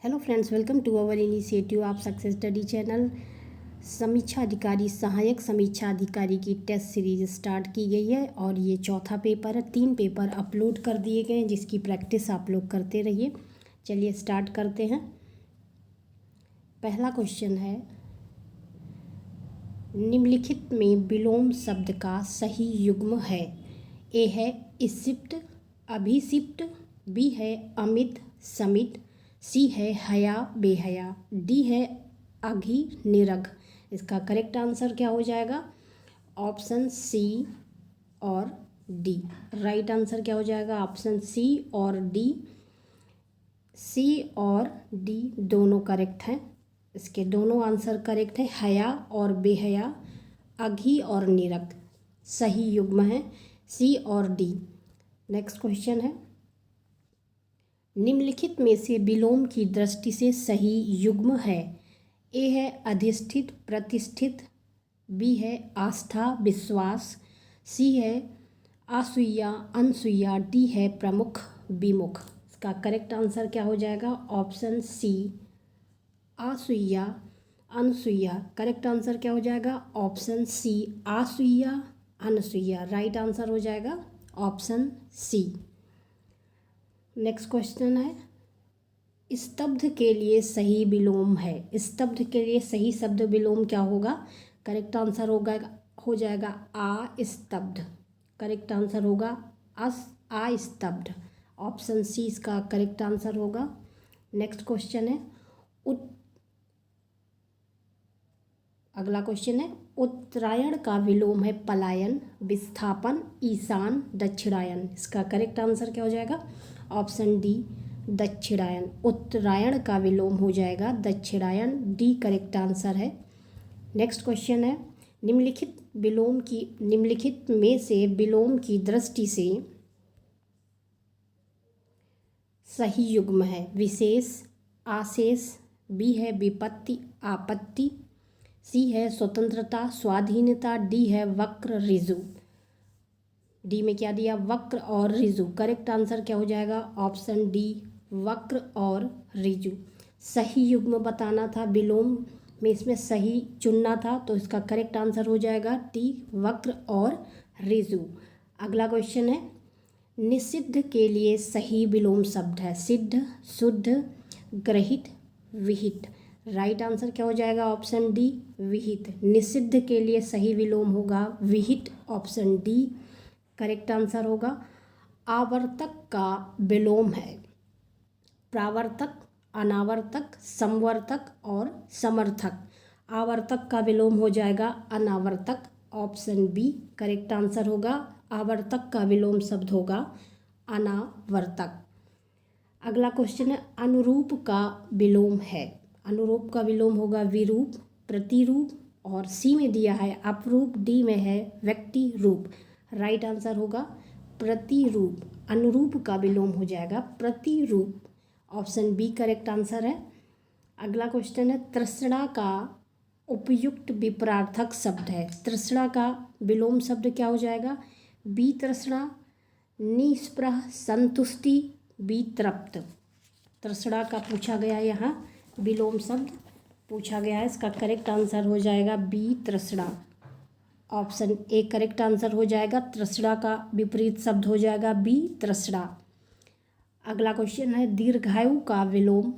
Hello friends, welcome to our initiative आप success study channel. समीक्षा अधिकारी, सहायक समीक्षा अधिकारी की टेस्ट सीरीज स्टार्ट की गई है और ये चौथा पेपर है। 3 पेपर अपलोड कर दिए गए हैं जिसकी प्रैक्टिस आप लोग करते रहिए। चलिए स्टार्ट करते हैं। पहला क्वेश्चन है, निम्नलिखित में विलोम शब्द का सही युग्म है। ए है इसिप्ट अभिसिप्ट, बी है अमित समित, सी है हया बेहया, डी है अघि निरघ। इसका करेक्ट आंसर क्या हो जाएगा? ऑप्शन सी और डी। राइट आंसर क्या हो जाएगा? ऑप्शन सी और डी। सी और डी दोनों करेक्ट हैं। इसके दोनों आंसर करेक्ट है। हया और बेहया, अघि और निरघ सही युग्म है, सी और डी। नेक्स्ट क्वेश्चन है, निम्नलिखित में से विलोम की दृष्टि से सही युग्म है। ए है अधिष्ठित प्रतिष्ठित, बी है आस्था विश्वास, सी है असूया अनसूया, डी है प्रमुख विमुख। इसका करेक्ट आंसर क्या हो जाएगा? ऑप्शन सी असूया अनसूया। करेक्ट आंसर क्या हो जाएगा? ऑप्शन सी असूया अनसूया। राइट आंसर हो जाएगा ऑप्शन सी। नेक्स्ट क्वेश्चन है, स्तब्ध के लिए सही विलोम है। स्तब्ध के लिए सही शब्द विलोम क्या होगा? करेक्ट आंसर हो जाएगा अस्तब्ध। करेक्ट आंसर होगा अस्तब्ध। ऑप्शन सी इसका करेक्ट आंसर होगा। नेक्स्ट क्वेश्चन है, अगला क्वेश्चन है, उत्तरायण का विलोम है पलायन विस्थापन ईशान दक्षिणायन। इसका करेक्ट आंसर क्या हो जाएगा? ऑप्शन डी दक्षिणायन। उत्तरायण का विलोम हो जाएगा दक्षिणायन, डी करेक्ट आंसर है। नेक्स्ट क्वेश्चन है, निम्नलिखित में से विलोम की दृष्टि से सही युग्म है। विशेष आशेष, बी है विपत्ति आपत्ति, सी है स्वतंत्रता स्वाधीनता, डी है वक्र ऋजु। डी में क्या दिया? वक्र और ऋजु। करेक्ट आंसर क्या हो जाएगा? ऑप्शन डी वक्र और ऋजु। सही युग्म बताना था विलोम में, इसमें सही चुनना था, तो इसका करेक्ट आंसर हो जाएगा टी वक्र और ऋजु। अगला क्वेश्चन है, निषिद्ध के लिए सही विलोम शब्द है। सिद्ध शुद्ध ग्रहित विहित। राइट आंसर क्या हो जाएगा? ऑप्शन डी विहित। निषिद्ध के लिए सही विलोम होगा विहित, ऑप्शन डी करेक्ट आंसर होगा। आवर्तक का विलोम है प्रावर्तक अनावर्तक समवर्तक और समर्थक। आवर्तक का विलोम हो जाएगा अनावर्तक, ऑप्शन बी करेक्ट आंसर होगा। आवर्तक का विलोम शब्द होगा अनावर्तक। अगला क्वेश्चन है, अनुरूप का विलोम है। अनुरूप का विलोम होगा विरूप प्रतिरूप और सी में दिया है अपरूप, डी में है व्यक्ति रूप। राइट आंसर होगा प्रतिरूप। अनुरूप का विलोम हो जाएगा प्रतिरूप, ऑप्शन बी करेक्ट आंसर है। अगला क्वेश्चन है, तृष्णा का उपयुक्त विपरार्थक शब्द है। तृष्णा का विलोम शब्द क्या हो जाएगा? बी तृष्णा, निस्पृह संतुष्टि, बी तृप्त। तृष्णा का पूछा गया, यहाँ विलोम शब्द पूछा गया है। इसका करेक्ट आंसर हो जाएगा बी तृष्णा, ऑप्शन ए करेक्ट आंसर हो जाएगा। तृष्णा का विपरीत शब्द हो जाएगा बी तृष्णा। अगला क्वेश्चन है, दीर्घायु का विलोम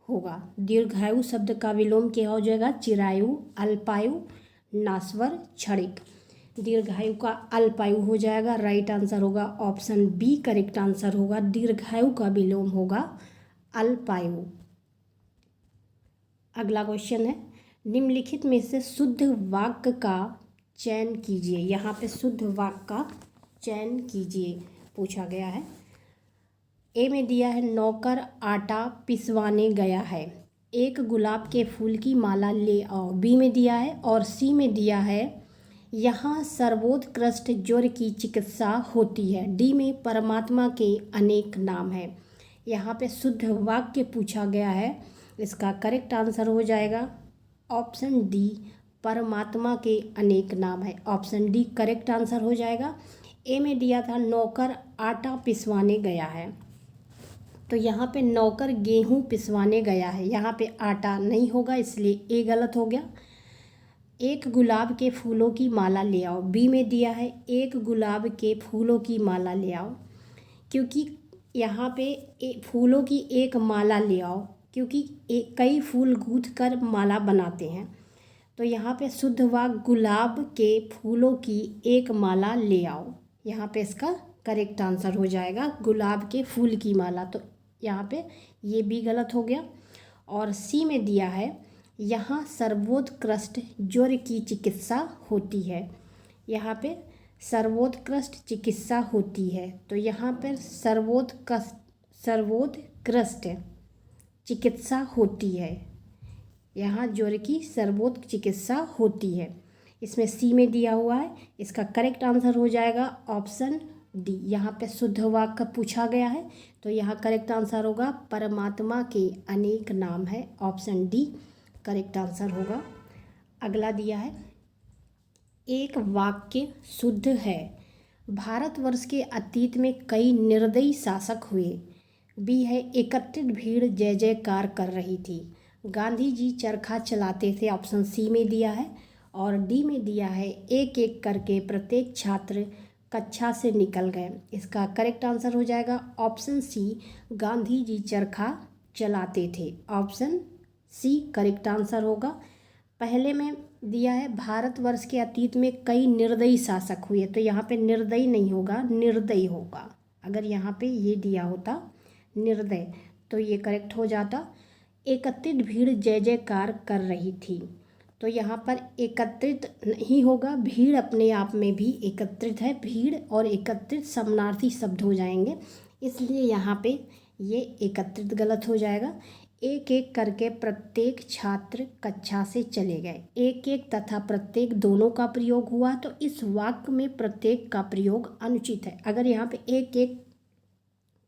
होगा। दीर्घायु शब्द का विलोम क्या हो जाएगा? चिरायु अल्पायु नास्वर क्षणिक। दीर्घायु का अल्पायु हो जाएगा। राइट आंसर होगा ऑप्शन बी करेक्ट आंसर होगा। दीर्घायु का विलोम होगा अल्पायु। अगला क्वेश्चन है, निम्नलिखित में से शुद्ध वाक्य का चयन कीजिए। यहाँ पे शुद्ध वाक्य का चयन कीजिए पूछा गया है। ए में दिया है नौकर आटा पिसवाने गया है, एक गुलाब के फूल की माला ले आओ। बी में दिया है और सी में दिया है यहाँ सर्वोत्कृष्ट ज्वर की चिकित्सा होती है। डी में परमात्मा के अनेक नाम हैं। यहाँ पे शुद्ध वाक्य पूछा गया है। इसका करेक्ट आंसर हो जाएगा ऑप्शन डी परमात्मा के अनेक नाम है, ऑप्शन डी करेक्ट आंसर हो जाएगा। ए में दिया था नौकर आटा पिसवाने गया है, तो यहाँ पे नौकर गेहूँ पिसवाने गया है, यहाँ पे आटा नहीं होगा इसलिए ए गलत हो गया। एक गुलाब के फूलों की माला ले आओ, बी में दिया है एक गुलाब के फूलों की माला ले आओ, क्योंकि यहाँ पे फूलों की एक माला ले आओ, क्योंकि कई फूल गूंथ कर माला बनाते हैं। तो यहाँ पे शुद्ध वाक्य गुलाब के फूलों की एक माला ले आओ, यहाँ पे इसका करेक्ट आंसर हो जाएगा गुलाब के फूल की माला। तो यहाँ पे ये भी गलत हो गया। और सी में दिया है यहाँ सर्वोत्कृष्ट ज्वर की चिकित्सा होती है, यहाँ पे सर्वोत्कृष्ट चिकित्सा होती है। तो यहाँ पर सर्वोत्कृष्ट चिकित्सा होती है, यहाँ ज्वर की सर्वोत्कृष्ट चिकित्सा होती है। इसमें सी में दिया हुआ है, इसका करेक्ट आंसर हो जाएगा ऑप्शन डी। यहाँ पे शुद्ध वाक्य पूछा गया है तो यहाँ करेक्ट आंसर होगा परमात्मा के अनेक नाम है, ऑप्शन डी करेक्ट आंसर होगा। अगला दिया है एक वाक्य शुद्ध है, भारतवर्ष के अतीत में कई निर्दयी शासक हुए। बी है एकत्रित भीड़ जय जयकार कर रही थी, गांधी जी चरखा चलाते थे, ऑप्शन सी में दिया है। और डी में दिया है एक एक करके प्रत्येक छात्र कक्षा से निकल गए, इसका करेक्ट आंसर हो जाएगा ऑप्शन सी गांधी जी चरखा चलाते थे, ऑप्शन सी करेक्ट आंसर होगा। पहले में दिया है भारतवर्ष के अतीत में कई निर्दयी शासक हुए, तो यहाँ पे निर्दयी नहीं होगा निर्दयी होगा। अगर यहाँ पे ये दिया होता निर्दय तो ये करेक्ट हो जाता। एकत्रित भीड़ जय जयकार कर रही थी, तो यहाँ पर एकत्रित नहीं होगा, भीड़ अपने आप में भी एकत्रित है, भीड़ और एकत्रित समानार्थी शब्द हो जाएंगे, इसलिए यहाँ पे ये एकत्रित गलत हो जाएगा। एक एक करके प्रत्येक छात्र कक्षा से चले गए, एक एक तथा प्रत्येक दोनों का प्रयोग हुआ, तो इस वाक्य में प्रत्येक का प्रयोग अनुचित है। अगर यहाँ पे एक एक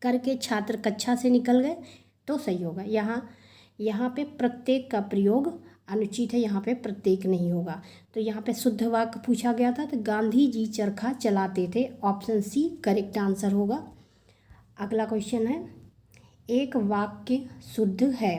करके छात्र कक्षा से निकल गए तो सही होगा। यहाँ पे प्रत्येक का प्रयोग अनुचित है, यहाँ पे प्रत्येक नहीं होगा। तो यहाँ पे शुद्ध वाक्य पूछा गया था तो गांधी जी चरखा चलाते थे, ऑप्शन सी करेक्ट आंसर होगा। अगला क्वेश्चन है एक वाक्य शुद्ध है।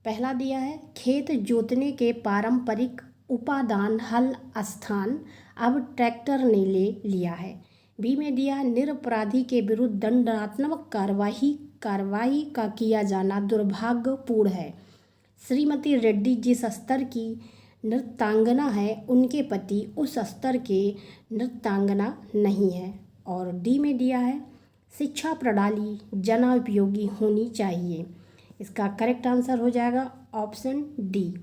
पहला दिया है खेत जोतने के पारंपरिक उपादान हल स्थान अब ट्रैक्टर ने ले लिया है। बी में दिया है निरपराधी के विरुद्ध दंडात्मक कार्रवाई का किया जाना दुर्भाग्यपूर्ण है। श्रीमती रेड्डी जिस स्तर की नृत्यांगना है उनके पति उस स्तर के नृत्यांगना नहीं है। और डी में दिया है शिक्षा प्रणाली जनोपयोगी होनी चाहिए, इसका करेक्ट आंसर हो जाएगा ऑप्शन डी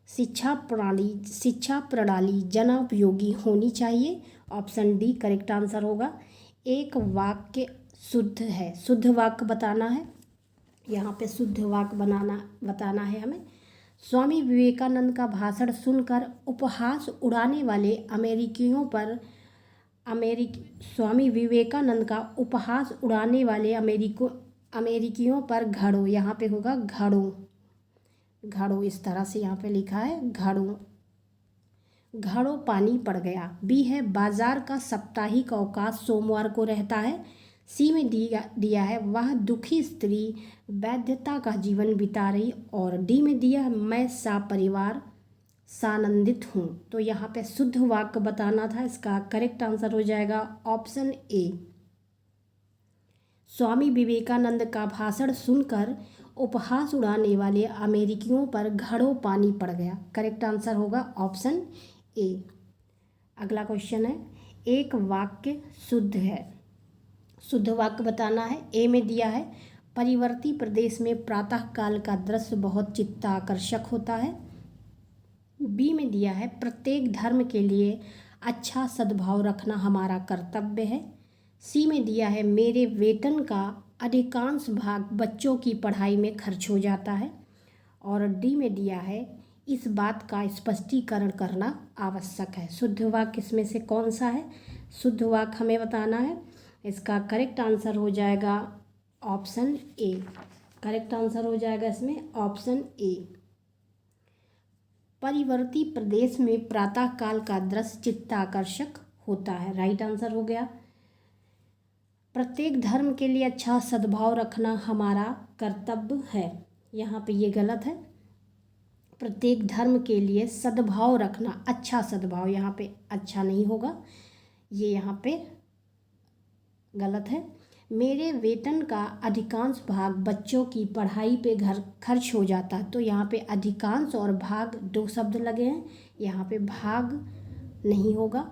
शिक्षा प्रणाली जनोपयोगी होनी चाहिए, ऑप्शन डी करेक्ट आंसर होगा। एक वाक्य शुद्ध है, शुद्ध वाक्य बताना है, यहाँ पे शुद्ध वाक्य बताना है हमें। स्वामी विवेकानंद का भाषण सुनकर उपहास उड़ाने वाले स्वामी विवेकानंद का उपहास उड़ाने वाले अमेरिकियों पर घड़ों, यहाँ पे होगा घड़ों इस तरह से यहाँ पे लिखा है घड़ों पानी पड़ गया। बी है बाजार का साप्ताहिक अवकाश सोमवार को रहता है। सी में दिया है वह दुखी स्त्री वैधता का जीवन बिता रही। और डी में दिया है मैं परिवार सानंदित हूँ। तो यहाँ पे शुद्ध वाक्य बताना था, इसका करेक्ट आंसर हो जाएगा ऑप्शन ए स्वामी विवेकानंद का भाषण सुनकर उपहास उड़ाने वाले अमेरिकियों पर घड़ों पानी पड़ गया, करेक्ट आंसर होगा ऑप्शन ए। अगला क्वेश्चन है एक वाक्य शुद्ध है, शुद्ध वाक्य बताना है। ए में दिया है परिवर्ती प्रदेश में प्रातःकाल का दृश्य बहुत चित्ताकर्षक होता है। बी में दिया है प्रत्येक धर्म के लिए अच्छा सद्भाव रखना हमारा कर्तव्य है। सी में दिया है मेरे वेतन का अधिकांश भाग बच्चों की पढ़ाई में खर्च हो जाता है। और डी में दिया है इस बात का स्पष्टीकरण करना आवश्यक है। शुद्ध वाक्य इसमें से कौन सा है? शुद्ध वाक्य हमें बताना है, इसका करेक्ट आंसर हो जाएगा ऑप्शन ए, करेक्ट आंसर हो जाएगा इसमें ऑप्शन ए। परिवर्ती प्रदेश में प्रातःकाल का दृश्य चित्ताकर्षक होता है, राइट आंसर हो गया। प्रत्येक धर्म के लिए अच्छा सद्भाव रखना हमारा कर्तव्य है। यहाँ पे ये गलत है। प्रत्येक धर्म के लिए सद्भाव रखना, अच्छा सद्भाव, यहाँ पे अच्छा नहीं होगा, ये यहाँ पे गलत है। मेरे वेतन का अधिकांश भाग बच्चों की पढ़ाई पे घर खर्च हो जाता है। तो यहाँ पे अधिकांश और भाग दो शब्द लगे हैं, यहाँ पे भाग नहीं होगा।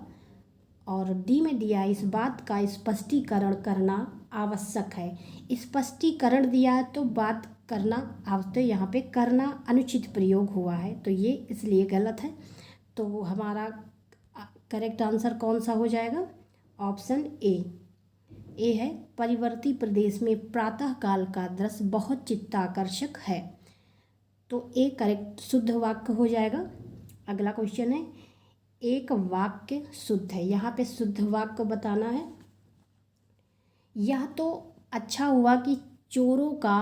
और डी में दिया है, इस बात का स्पष्टीकरण करना आवश्यक है। स्पष्टीकरण दिया है तो बात करना आवश्यक, यहाँ पे करना अनुचित प्रयोग हुआ है, तो ये इसलिए गलत है। तो हमारा करेक्ट आंसर कौन सा हो जाएगा? ऑप्शन ए है, परिवर्ती प्रदेश में प्रातःकाल का दृश्य बहुत चित्ताकर्षक है। तो ए करेक्ट शुद्ध वाक्य हो जाएगा। अगला क्वेश्चन है, एक वाक्य शुद्ध है, यहाँ पे शुद्ध वाक्य बताना है। यह तो अच्छा हुआ कि चोरों का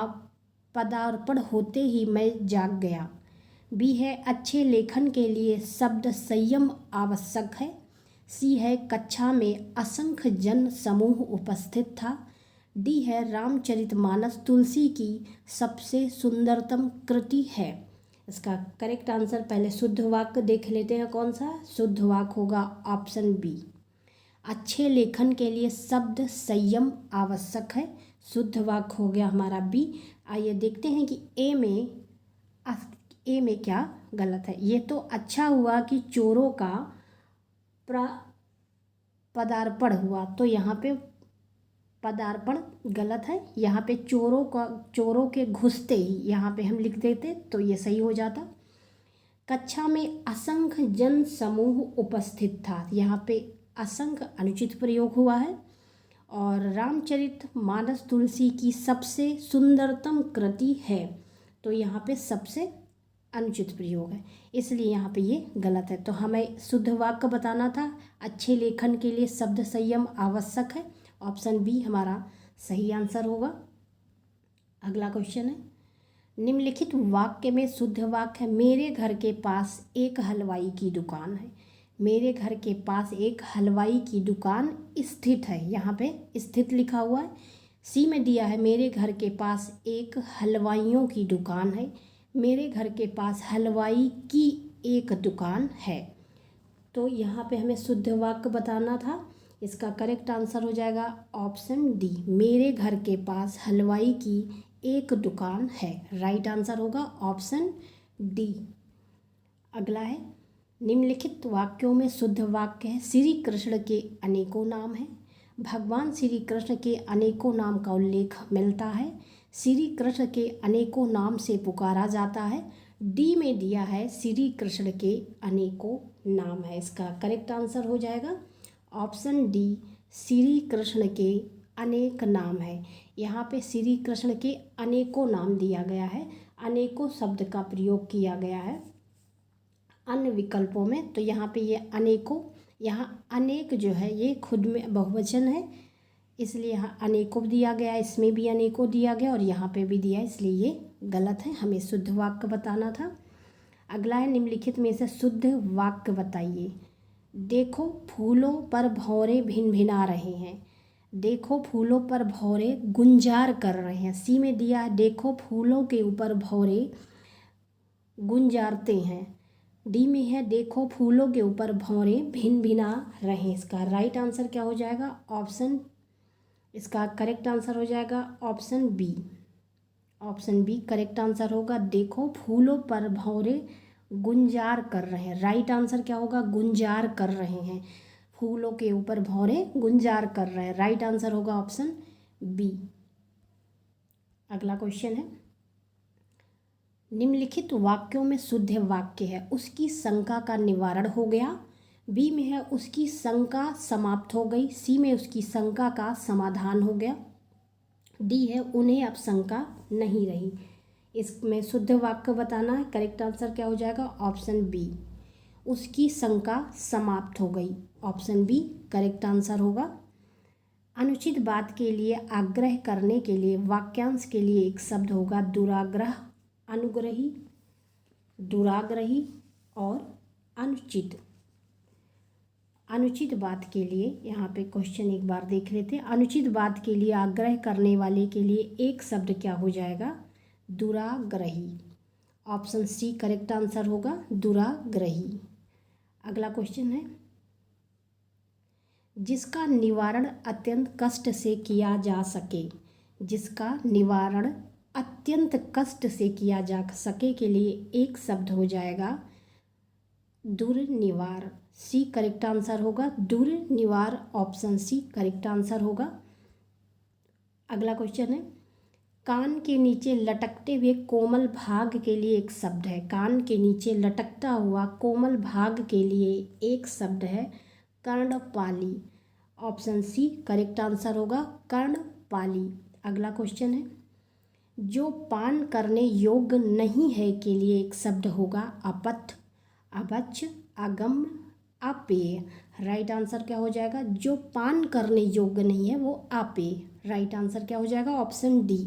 पदार्पण होते ही मैं जाग गया। बी है, अच्छे लेखन के लिए शब्द संयम आवश्यक है। सी है, कक्षा में असंख्य जन समूह उपस्थित था। डी है, रामचरितमानस तुलसी की सबसे सुंदरतम कृति है। इसका करेक्ट आंसर पहले शुद्ध वाक्य देख लेते हैं, कौन सा शुद्ध वाक्य होगा? ऑप्शन बी, अच्छे लेखन के लिए शब्द संयम आवश्यक है, शुद्ध वाक्य हो गया हमारा बी। आइए देखते हैं कि ए में क्या गलत है। ये तो अच्छा हुआ कि चोरों का पदार्पण हुआ, तो यहाँ पे पदार्पण गलत है, यहाँ पे चोरों के घुसते ही यहाँ पे हम लिख देते तो ये सही हो जाता। कक्षा में असंख्य जन समूह उपस्थित था, यहाँ पे असंख्य अनुचित प्रयोग हुआ है। और रामचरितमानस तुलसी की सबसे सुंदरतम कृति है, तो यहाँ पे सबसे अनुचित प्रयोग है, इसलिए यहाँ पे ये गलत है। तो हमें शुद्ध वाक्य बताना था, अच्छे लेखन के लिए शब्द संयम आवश्यक है, ऑप्शन बी हमारा सही आंसर होगा। अगला क्वेश्चन है, निम्नलिखित वाक्य में शुद्ध वाक्य है, मेरे घर के पास एक हलवाई की दुकान है। मेरे घर के पास एक हलवाई की दुकान स्थित है, यहाँ पे स्थित लिखा हुआ है। सी में दिया है, मेरे घर के पास एक हलवाइयों की दुकान है। मेरे घर के पास हलवाई की एक दुकान है, तो यहाँ पे हमें शुद्ध वाक्य बताना था। इसका करेक्ट आंसर हो जाएगा ऑप्शन डी, मेरे घर के पास हलवाई की एक दुकान है, राइट आंसर होगा ऑप्शन डी। अगला है, निम्नलिखित वाक्यों में शुद्ध वाक्य है, श्री कृष्ण के अनेकों नाम हैं। भगवान श्री कृष्ण के अनेकों नाम का उल्लेख मिलता है। श्री कृष्ण के अनेकों नाम से पुकारा जाता है। डी में दिया है, श्री कृष्ण के अनेकों नाम है, इसका करेक्ट आंसर हो जाएगा ऑप्शन डी, श्री कृष्ण के अनेक नाम है। यहाँ पे श्री कृष्ण के अनेकों नाम दिया गया है, अनेकों शब्द का प्रयोग किया गया है अन्य विकल्पों में, तो यहाँ पे ये अनेकों, यहाँ अनेक जो है ये खुद में बहुवचन है, इसलिए यहाँ अनेकों दिया गया, इसमें भी अनेकों दिया गया और यहाँ पे भी दिया, इसलिए ये गलत है, हमें शुद्ध वाक्य बताना था। अगला है, निम्नलिखित में से शुद्ध वाक्य बताइए। देखो फूलों पर भौरे भिनभिना रहे हैं। देखो फूलों पर भौरे गुंजार कर रहे हैं। सी में दिया है, देखो फूलों के ऊपर भौरे गुंजारते हैं। डी में है, देखो फूलों के ऊपर भौरे भिनभिना रहे हैं। इसका राइट आंसर क्या हो जाएगा? ऑप्शन, इसका करेक्ट आंसर हो जाएगा option B. Option B correct answer होगा, देखो फूलों पर भौरे गुंजार कर रहे हैं। राइट आंसर क्या होगा? गुंजार कर रहे हैं, फूलों के ऊपर भौरे गुंजार कर रहे हैं, राइट आंसर होगा ऑप्शन बी। अगला क्वेश्चन है, निम्नलिखित वाक्यों में शुद्ध वाक्य है, उसकी शंका का निवारण हो गया। बी में है, उसकी शंका समाप्त हो गई। सी में, उसकी शंका का समाधान हो गया। डी है, उन्हें अब शंका नहीं रही। इसमें शुद्ध वाक्य बताना है, करेक्ट आंसर क्या हो जाएगा? ऑप्शन बी, उसकी शंका समाप्त हो गई, ऑप्शन बी करेक्ट आंसर होगा। अनुचित बात के लिए आग्रह करने के लिए वाक्यांश के लिए एक शब्द होगा दुराग्रह, अनुग्रही, दुराग्रही और अनुचित। अनुचित बात के लिए, यहाँ पे क्वेश्चन एक बार देख लेते हैं। अनुचित बात के लिए आग्रह करने वाले के लिए एक शब्द क्या हो जाएगा? दुराग्रही। ऑप्शन सी करेक्ट आंसर होगा, दुराग्रही। अगला क्वेश्चन है, जिसका निवारण अत्यंत कष्ट से किया जा सके। जिसका निवारण अत्यंत कष्ट से किया जा सके के लिए एक शब्द हो जाएगा दुर्निवार। सी करेक्ट आंसर होगा, दुर्निवार। ऑप्शन सी करेक्ट आंसर होगा। अगला क्वेश्चन है, कान के नीचे लटकते हुए कोमल भाग के लिए एक शब्द है। कान के नीचे लटकता हुआ कोमल भाग के लिए एक शब्द है कर्णपाली। ऑप्शन सी करेक्ट आंसर होगा, कर्णपाली। अगला क्वेश्चन है, जो पान करने योग्य नहीं है के लिए एक शब्द होगा अपथ, अभच्छ, अगम्य, अपेय। राइट आंसर क्या हो जाएगा? जो पान करने योग्य नहीं है वो अपेय। राइट आंसर क्या हो जाएगा? ऑप्शन डी,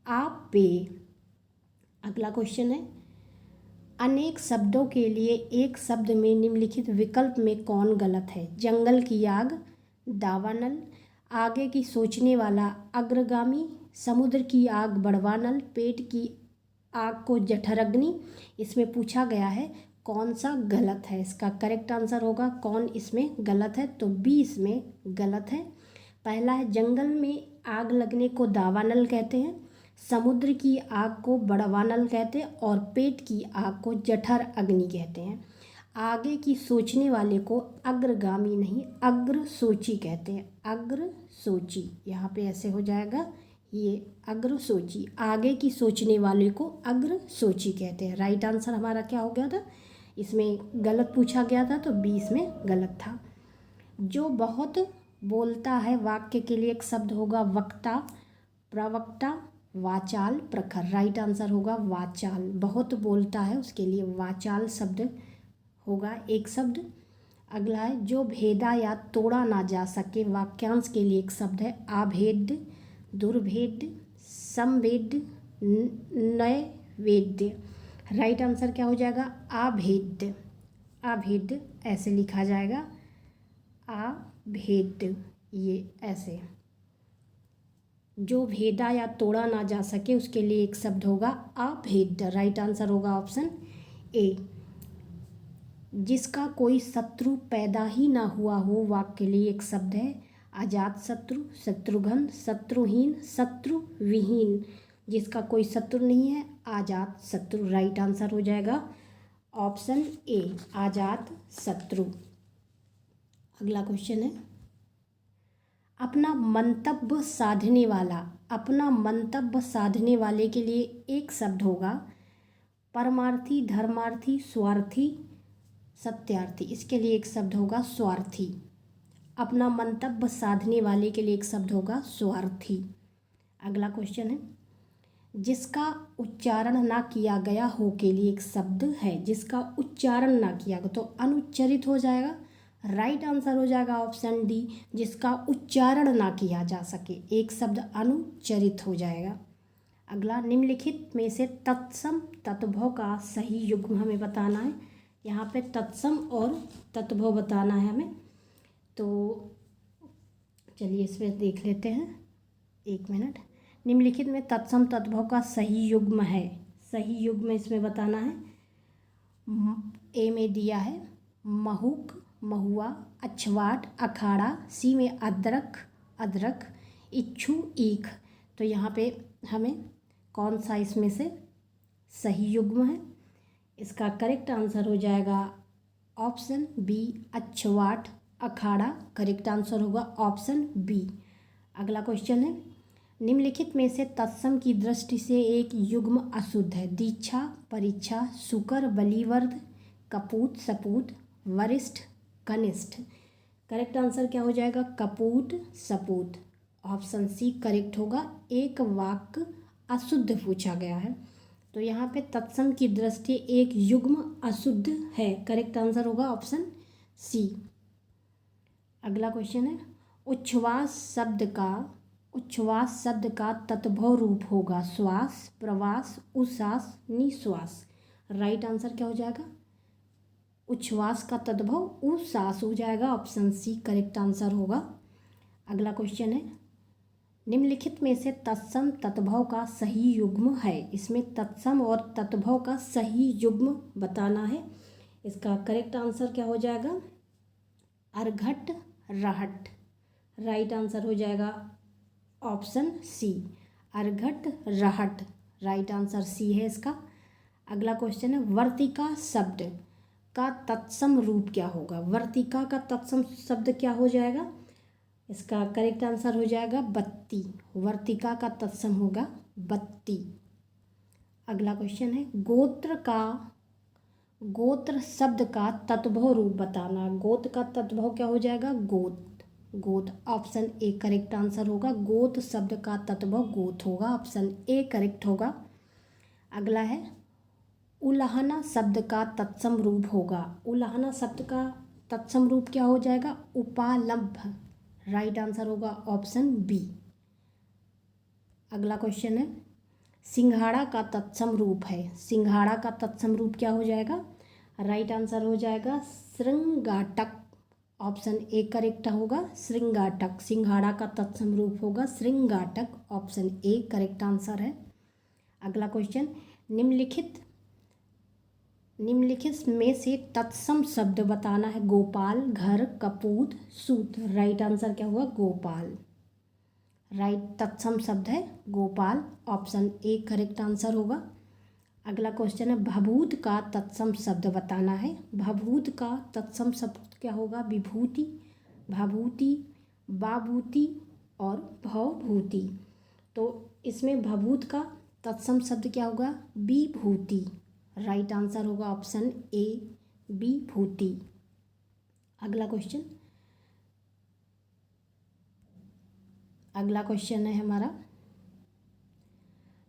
अपेय। अगला क्वेश्चन है, अनेक शब्दों के लिए एक शब्द में निम्नलिखित विकल्प में कौन गलत है? जंगल की आग, दावानल, आगे की सोचने वाला अग्रगामी, समुद्र की आग बढ़वानल, पेट की आग को जठरग्नि। इसमें पूछा गया है कौन सा गलत है। इसका करेक्ट आंसर होगा कौन इसमें गलत है, तो बी इसमें गलत है। पहला है, जंगल में आग लगने को दावानल कहते हैं, समुद्र की आग को बड़वानल कहते हैं और पेट की आग को जठर अग्नि कहते हैं। आगे की सोचने वाले को अग्रगामी नहीं अग्रसोची कहते हैं, अग्रसोची। यहाँ पे ऐसे हो जाएगा, ये अग्रसोची। आगे की सोचने वाले को अग्रसोची कहते हैं। राइट आंसर हमारा क्या हो गया था? इसमें गलत पूछा गया था, तो बी इसमें गलत था। जो बहुत बोलता है वाक्य के लिए एक शब्द होगा वक्ता, प्रवक्ता, वाचाल, प्रखर। राइट आंसर होगा वाचाल। बहुत बोलता है उसके लिए वाचाल शब्द होगा एक शब्द। अगला है, जो भेदा या तोड़ा ना जा सके वाक्यांश के लिए एक शब्द है अभेद्य, दुर्भेद्य, समवेद्य, नैवेद्य। राइट आंसर क्या हो जाएगा? अभेद्य। अभेद्य ऐसे लिखा जाएगा, अभेद्य, ये ऐसे। जो भेदा या तोड़ा ना जा सके उसके लिए एक शब्द होगा अभेद्य। राइट आंसर होगा ऑप्शन ए। जिसका कोई शत्रु पैदा ही ना हुआ हो वाक्य के लिए एक शब्द है अजात शत्रु, शत्रुघ्न, शत्रुहीन, शत्रुविहीन। जिसका कोई शत्रु नहीं है अजात शत्रु। राइट आंसर हो जाएगा ऑप्शन ए, अजात शत्रु। अगला क्वेश्चन है, अपना मंतव्य साधने वाला। अपना मंतव्य साधने वाले के लिए एक शब्द होगा परमार्थी, धर्मार्थी, स्वार्थी, सत्यार्थी। इसके लिए एक शब्द होगा स्वार्थी। अपना मंतव्य साधने वाले के लिए एक शब्द होगा स्वार्थी। अगला क्वेश्चन है, जिसका उच्चारण ना किया गया हो के लिए एक शब्द है। जिसका उच्चारण ना किया गया तो अनुच्चरित हो जाएगा। राइट आंसर हो जाएगा ऑप्शन डी, जिसका उच्चारण ना किया जा सके एक शब्द अनुच्चरित हो जाएगा। अगला, निम्नलिखित में से तत्सम तत्भव का सही युग्म हमें बताना है। यहाँ पे तत्सम और तत्भव बताना है हमें, तो चलिए इसमें देख लेते हैं, एक मिनट। निम्नलिखित में तत्सम तत्भव का सही युग्म है। सही युग्म इसमें बताना है। ए में दिया है महुक, महुआ, अछवाट, अखाड़ा। सी में अदरक, अदरक, इच्छू, ईख। तो यहाँ पे हमें कौन सा इसमें से सही युग्म है? इसका करेक्ट आंसर हो जाएगा ऑप्शन बी, अछवाट, अखाड़ा। करेक्ट आंसर होगा ऑप्शन बी। अगला क्वेश्चन है, निम्नलिखित में से तत्सम की दृष्टि से एक युग्म अशुद्ध है। दीक्षा, परीक्षा, सुकर, बलिवर्ध, कपूत, सपूत, वरिष्ठ, कनिष्ठ। करेक्ट आंसर क्या हो जाएगा? कपूत, सपूत। ऑप्शन सी करेक्ट होगा। एक वाक्य अशुद्ध पूछा गया है, तो यहाँ पे तत्सम की दृष्टि एक युग्म अशुद्ध है। करेक्ट आंसर होगा ऑप्शन सी। अगला क्वेश्चन है, उच्छ्वास शब्द का तत्भव रूप होगा श्वास, प्रवास, उश्वास, निश्वास। राइट आंसर क्या हो जाएगा? उच्छ्वास का तद्भव उश्वास हो जाएगा, ऑप्शन सी करेक्ट आंसर होगा। अगला क्वेश्चन है, निम्नलिखित में से तत्सम तद्भव का सही युग्म है। इसमें तत्सम और तद्भव का सही युग्म बताना है। इसका करेक्ट आंसर क्या हो जाएगा? अर्घट रहट। राइट आंसर हो जाएगा ऑप्शन सी, अर्घट रहट। राइट आंसर सी है इसका। अगला क्वेश्चन है, वर्तिका शब्द का तत्सम रूप क्या होगा? वर्तिका का तत्सम शब्द क्या हो जाएगा? इसका करेक्ट आंसर हो जाएगा बत्ती। वर्तिका का तत्सम होगा बत्ती। अगला क्वेश्चन है, गोत्र शब्द का तत्भव रूप बताना। गोत्र का तत्भव क्या हो जाएगा? गोत। गोत, ऑप्शन ए करेक्ट आंसर होगा। गोत शब्द का तत्भव गोत होगा, ऑप्शन ए करेक्ट होगा। अगला है, उलाहना शब्द का तत्सम रूप होगा। उलाहना शब्द का तत्सम रूप क्या हो जाएगा? उपालंभ। राइट आंसर होगा ऑप्शन बी। अगला क्वेश्चन है, सिंघाड़ा का तत्सम रूप है। सिंघाड़ा का तत्सम रूप क्या हो जाएगा? राइट आंसर हो जाएगा श्रृंगाटक। ऑप्शन ए करेक्ट होगा, श्रृंगाटक। सिंघाड़ा का तत्सम रूप होगा श्रृंगाटक, ऑप्शन ए करेक्ट आंसर है। अगला क्वेश्चन, निम्नलिखित में से तत्सम शब्द बताना है। गोपाल, घर, कपूत, सूत। राइट आंसर क्या हुआ? गोपाल। राइट तत्सम शब्द है Gopal, option A correct answer होगा। अगला क्वेश्चन है, भभूत का तत्सम शब्द बताना है। भभूत का तत्सम शब्द क्या होगा? विभूति, भभूति, बाभूति और भवभूति। तो इसमें भभूत का तत्सम शब्द क्या होगा? विभूति। राइट आंसर होगा ऑप्शन ए विभूति। अगला क्वेश्चन है हमारा,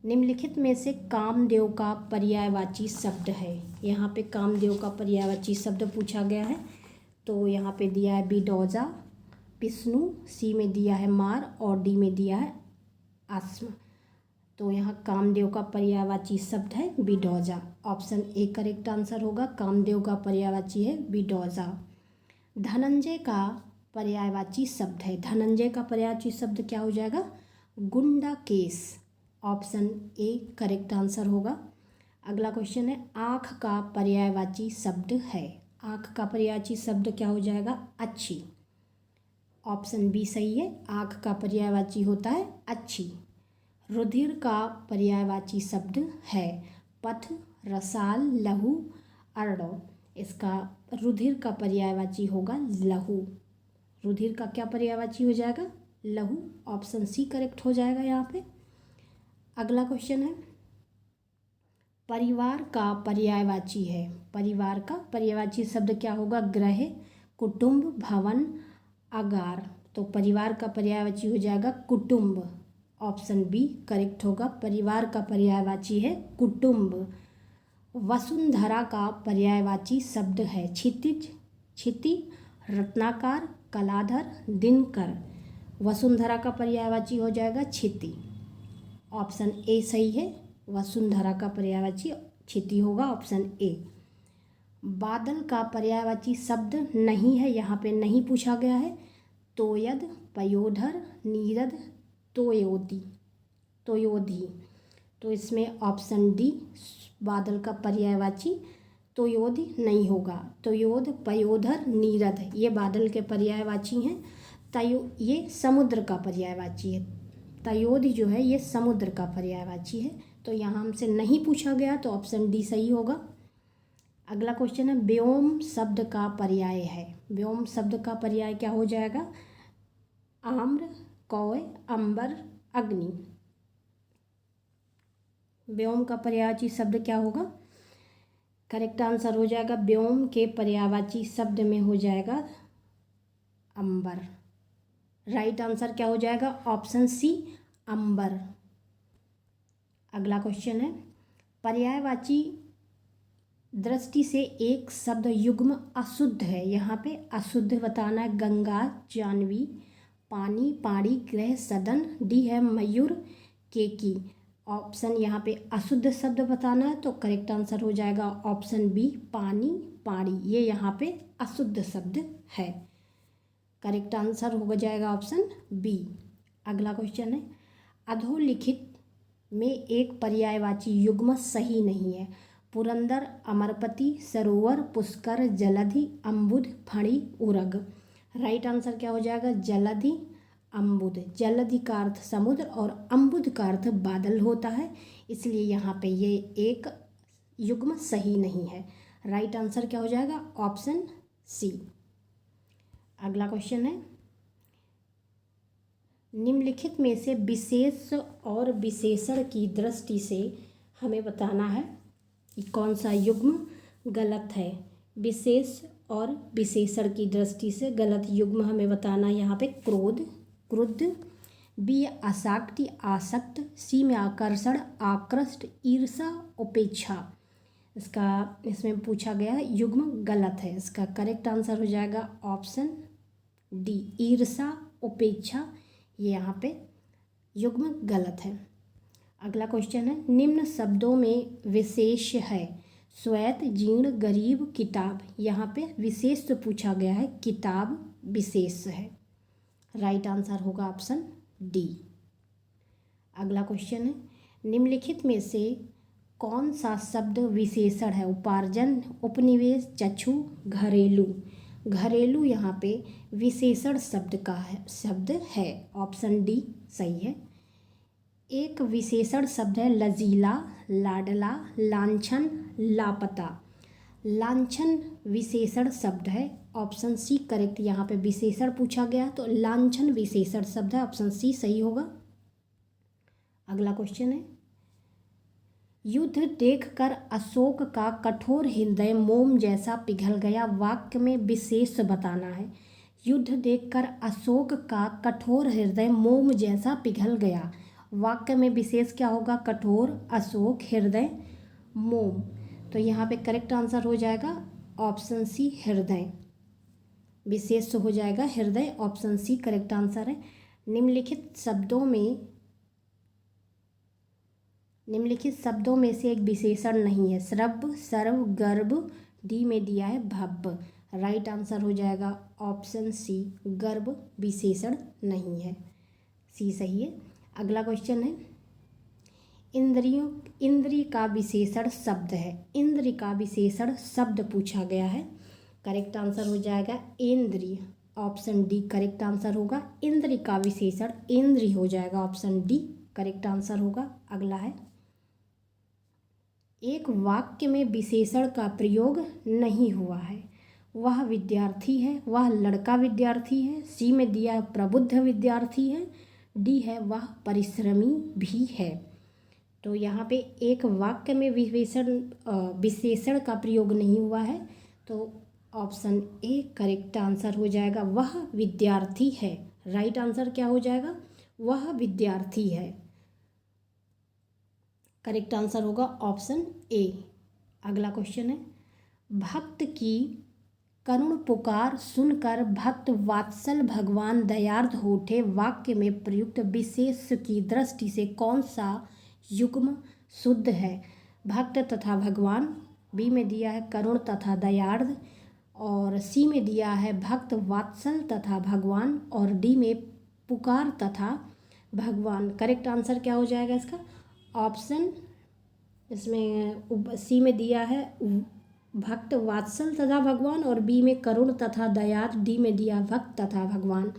निम्नलिखित में से कामदेव का पर्यायवाची शब्द है। यहाँ पे कामदेव का पर्यायवाची शब्द पूछा गया है। तो यहाँ पे दिया है बिडौजा, विष्णु, सी में दिया है मार और डी में दिया है आस्म। तो यहाँ कामदेव का पर्यायवाची शब्द है बिडौजा, ऑप्शन ए करेक्ट आंसर होगा। कामदेव का पर्यायवाची है बिडौजा। धनंजय का पर्यायवाची शब्द है। धनंजय का पर्यायवाची शब्द क्या हो जाएगा? गुंडाकेश, ऑप्शन ए करेक्ट आंसर होगा। अगला क्वेश्चन है, आँख का पर्यायवाची शब्द है। आँख का पर्यायवाची शब्द क्या हो जाएगा? अच्छी, ऑप्शन बी सही है। आँख का पर्यायवाची होता है अच्छी। रुधिर का पर्यायवाची शब्द है पथ, रसाल, लहू, अर्णव। इसका रुधिर का पर्यायवाची होगा लहू। रुधिर का क्या पर्यायवाची हो जाएगा? लहू, ऑप्शन सी करेक्ट हो जाएगा यहाँ पे। अगला क्वेश्चन है, परिवार का पर्यायवाची है। परिवार का पर्यायवाची शब्द क्या होगा? गृह, कुटुंब, भवन, अगार। तो परिवार का पर्यायवाची हो जाएगा कुटुंब, ऑप्शन बी करेक्ट होगा। परिवार का पर्यायवाची है कुटुंब। वसुंधरा का पर्यायवाची शब्द है क्षितिज, क्षिति, रत्नाकार, कलाधर, दिनकर। वसुंधरा का पर्यायवाची हो जाएगा क्षिति, ऑप्शन ए सही है। वसुंधरा का पर्यायवाची क्षिति होगा, ऑप्शन ए। बादल का पर्यायवाची शब्द नहीं है, यहाँ पे नहीं पूछा गया है। तोयद, पयोधर, नीरद, तोयोदी, तोयोधी। तो इसमें ऑप्शन डी बादल का पर्यायवाची तोयोधी नहीं होगा। तोयोद, पयोधर, नीरद ये बादल के पर्यायवाची हैं। ये समुद्र का पर्यायवाची है। तयोधि जो है ये समुद्र का पर्यायवाची है। तो यहाँ हमसे नहीं पूछा गया, तो ऑप्शन डी सही होगा। अगला क्वेश्चन है, व्योम शब्द का पर्याय है। व्योम शब्द का पर्याय क्या हो जाएगा? आम्र, कौय, अंबर, अग्नि। व्योम का पर्यायवाची शब्द क्या होगा? करेक्ट आंसर हो जाएगा व्योम के पर्यायवाची शब्द में हो जाएगा अंबर। राइट आंसर क्या हो जाएगा? ऑप्शन सी अंबर। अगला क्वेश्चन है, पर्यायवाची दृष्टि से एक शब्द युग्म अशुद्ध है। यहाँ पे अशुद्ध बताना है। गंगा, जानवी, पानी, पाड़ी, ग्रह, सदन। डी है मयूर, केकी। ऑप्शन यहाँ पे अशुद्ध शब्द बताना है, तो करेक्ट आंसर हो जाएगा ऑप्शन बी पानी, पाणी, ये यहाँ पे अशुद्ध शब्द है। करेक्ट आंसर हो जाएगा ऑप्शन बी। अगला क्वेश्चन है, अधोलिखित में एक पर्यायवाची युग्म सही नहीं है। पुरंदर, अमरपति, सरोवर, पुष्कर, जलधि, अम्बुद, फणी, उरग। राइट आंसर क्या हो जाएगा? जलधि, अम्बुद। जलधि का अर्थ समुद्र और अम्बुद का अर्थ बादल होता है, इसलिए यहाँ पे ये एक युग्म सही नहीं है। राइट आंसर क्या हो जाएगा? Option C. अगला क्वेश्चन है, निम्नलिखित में से विशेष और विशेषण की दृष्टि से हमें बताना है कि कौन सा युग्म गलत है। विशेष और विशेषण की दृष्टि से गलत युग्म हमें बताना है यहाँ पे क्रोध, क्रुद्ध, बी आसक्ति, आसक्त, सी में आकर्षण, आकृष्ट, ईर्षा, उपेक्षा। इसमें पूछा गया युग्म गलत है। इसका करेक्ट आंसर हो जाएगा ऑप्शन डी, ईर्षा, उपेक्षा। ये यहाँ पे युग्म गलत है। अगला क्वेश्चन है, निम्न शब्दों में विशेष है श्वेत, जीर्ण, गरीब, किताब। यहाँ पे विशेष तो पूछा गया है, किताब विशेष है। राइट आंसर होगा ऑप्शन डी। अगला क्वेश्चन है, निम्नलिखित में से कौन सा शब्द विशेषण है? उपार्जन, उपनिवेश, चक्षु, घरेलू। घरेलू यहाँ पे विशेषण शब्द है। ऑप्शन डी सही है। एक विशेषण शब्द है लजीला, लाडला, लांछन, लापता। लांछन विशेषण शब्द है। Option C correct. यहाँ पे विशेषण पूछा गया तो लांछन विशेषण शब्द है। ऑप्शन सी सही होगा। अगला क्वेश्चन है, युद्ध देखकर अशोक का कठोर हृदय मोम जैसा पिघल गया। वाक्य में विशेष बताना है। युद्ध देखकर अशोक का कठोर हृदय मोम जैसा पिघल गया। वाक्य में विशेष क्या होगा? कठोर, अशोक, हृदय, मोम। तो यहाँ पे करेक्ट आंसर हो जाएगा ऑप्शन सी हृदय। विशेष हो जाएगा हृदय। ऑप्शन सी करेक्ट आंसर है। निम्नलिखित शब्दों में से एक विशेषण नहीं है। श्रव्य, सर्व, गर्भ। डी में दिया है भव्य। राइट आंसर हो जाएगा ऑप्शन सी, गर्भ विशेषण नहीं है। सी सही है। अगला क्वेश्चन है, इंद्रिय का विशेषण शब्द है। इंद्रिय का विशेषण शब्द पूछा गया है। करेक्ट आंसर हो जाएगा इंद्रिय। ऑप्शन डी करेक्ट आंसर होगा। इंद्रिय का विशेषण इंद्रिय हो जाएगा। ऑप्शन डी करेक्ट आंसर होगा। अगला है, एक वाक्य में विशेषण का प्रयोग नहीं हुआ है। वह विद्यार्थी है, वह लड़का विद्यार्थी है। सी में दिया प्रबुद्ध विद्यार्थी है। डी है वह परिश्रमी भी है। तो यहाँ पे एक वाक्य में विशेषण का प्रयोग नहीं हुआ है, तो ऑप्शन ए करेक्ट आंसर हो जाएगा। वह विद्यार्थी है। राइट आंसर क्या हो जाएगा? वह विद्यार्थी है। करेक्ट आंसर होगा ऑप्शन ए। अगला क्वेश्चन है, भक्त की करुण पुकार सुनकर भक्त वात्सल भगवान दयार्द हो उठे। वाक्य में प्रयुक्त विशेष की दृष्टि से कौन सा युग्म शुद्ध है? भक्त तथा भगवान। बी में दिया है करुण तथा दयार्द। और सी में दिया है भक्त वात्सल तथा भगवान। और डी में पुकार तथा भगवान। करेक्ट आंसर क्या हो जाएगा इसका? ऑप्शन इसमें सी में दिया है भक्त वात्सल तथा भगवान और बी में करुण तथा दयार्द। डी में दिया भक्त तथा भगवान।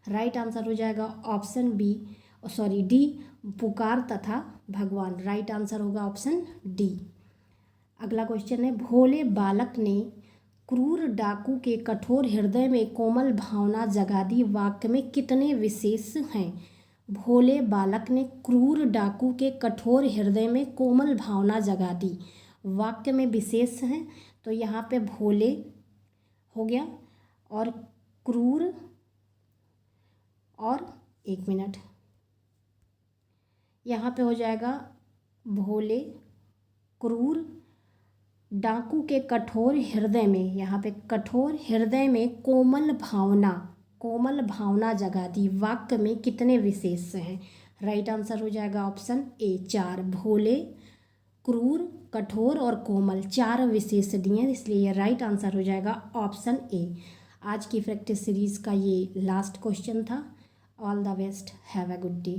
राइट आंसर हो जाएगा ऑप्शन डी पुकार तथा भगवान। राइट आंसर होगा ऑप्शन डी। अगला क्वेश्चन है, भोले बालक ने क्रूर डाकू के कठोर हृदय में कोमल भावना जगा दी। वाक्य में कितने विशेष हैं? भोले बालक ने क्रूर डाकू के कठोर हृदय में कोमल भावना जगा दी। वाक्य में विशेष हैं, तो यहाँ पे भोले हो गया और क्रूर और एक मिनट यहाँ पे हो जाएगा भोले, क्रूर, डाकू के कठोर हृदय में। यहाँ पे कठोर हृदय में कोमल भावना जगा दी। वाक्य में कितने विशेष हैं? राइट आंसर हो जाएगा ऑप्शन ए 4। भोले, क्रूर, कठोर और कोमल 4 विशेषण हैं, इसलिए ये राइट आंसर हो जाएगा ऑप्शन ए। आज की प्रैक्टिस सीरीज़ का ये लास्ट क्वेश्चन था। All the best, have a good day.